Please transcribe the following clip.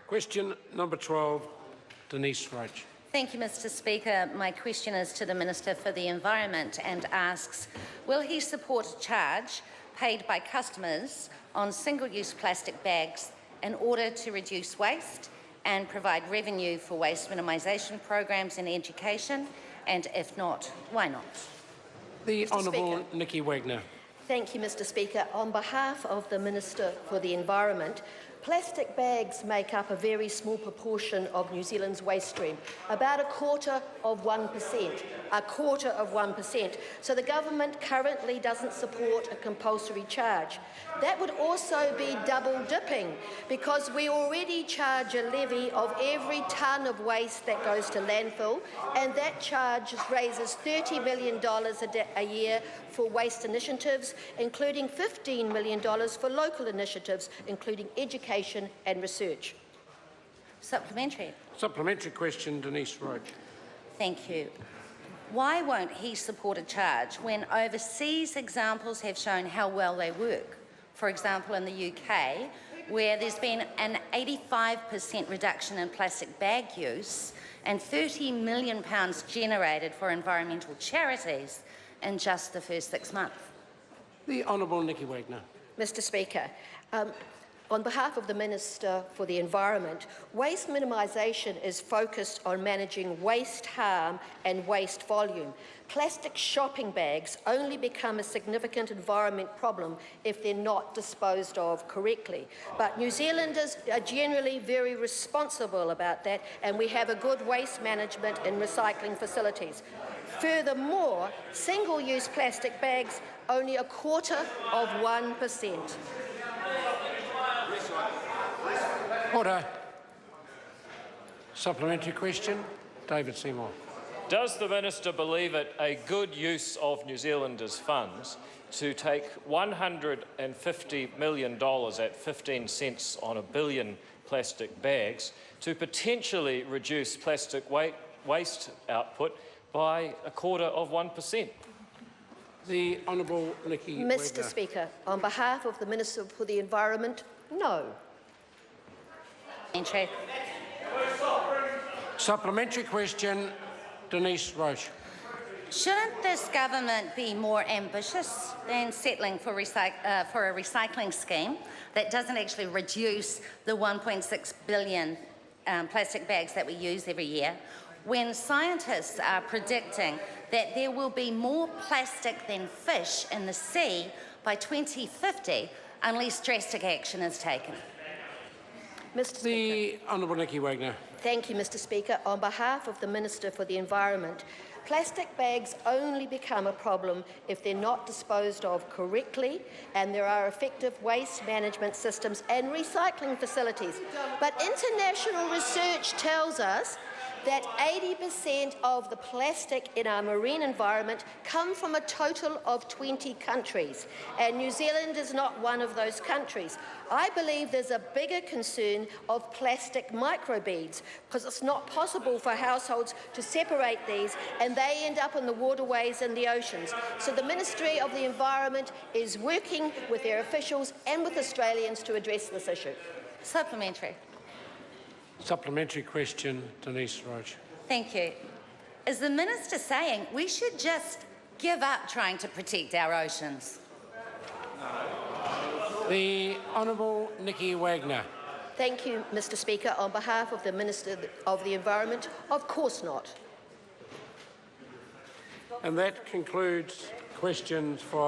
Question number 12, Denise Roche. Thank you, Mr. Speaker. My question is to the Minister for the Environment and asks, will he support a charge paid by customers on single-use plastic bags in order to reduce waste and provide revenue for waste minimisation programs in education? And if not, why not? The Honourable Nicky Wagner. Thank you, Mr. Speaker. On behalf of the Minister for the Environment, plastic bags make up a very small proportion of New Zealand's waste stream, about 1/4%. 1/4%. So the government currently doesn't support a compulsory charge. That would also be double dipping, because we already charge a levy of every tonne of waste that goes to landfill, and that charge raises $30 million a year for waste initiatives, including $15 million for local initiatives, including education and research. Supplementary. Supplementary question, Denise Roche. Thank you. Why won't he support a charge when overseas examples have shown how well they work? For example, in the UK, where there's been an 85% reduction in plastic bag use and £30 million generated for environmental charities in just the first 6 months. The Honourable Nicky Wagner. Mr. Speaker, on behalf of the Minister for the Environment, waste minimisation is focused on managing waste harm and waste volume. Plastic shopping bags only become a significant environment problem if they're not disposed of correctly. But New Zealanders are generally very responsible about that, and we have a good waste management and recycling facilities. Furthermore, single-use plastic bags only 1/4%. Order. Supplementary question, David Seymour. Does the Minister believe it a good use of New Zealanders' funds to take $150 million at 15 cents on a billion plastic bags to potentially reduce plastic waste output by 1/4%? The Honourable Nicky Mr. Wagner. Speaker, on behalf of the Minister for the Environment, no. Supplementary question, Denise Roche. Shouldn't this government be more ambitious than settling for a recycling scheme that doesn't actually reduce the 1.6 billion plastic bags that we use every year, when scientists are predicting that there will be more plastic than fish in the sea by 2050 unless drastic action is taken? Mr. Speaker. The Honourable Nicky Wagner. Thank you, Mr. Speaker. On behalf of the Minister for the Environment, plastic bags only become a problem if they're not disposed of correctly and there are effective waste management systems and recycling facilities. But international research tells us that 80% of the plastic in our marine environment come from a total of 20 countries, and New Zealand is not one of those countries. I believe there's a bigger concern of plastic microbeads, because it's not possible for households to separate these, and they end up in the waterways and the oceans. So the Ministry of the Environment is working with their officials and with Australians to address this issue. Supplementary. Supplementary question, Denise Roche. Thank you. Is the Minister saying we should just give up trying to protect our oceans? The Honourable Nicky Wagner. Thank you, Mr. Speaker. On behalf of the Minister of the Environment, of course not. And that concludes questions for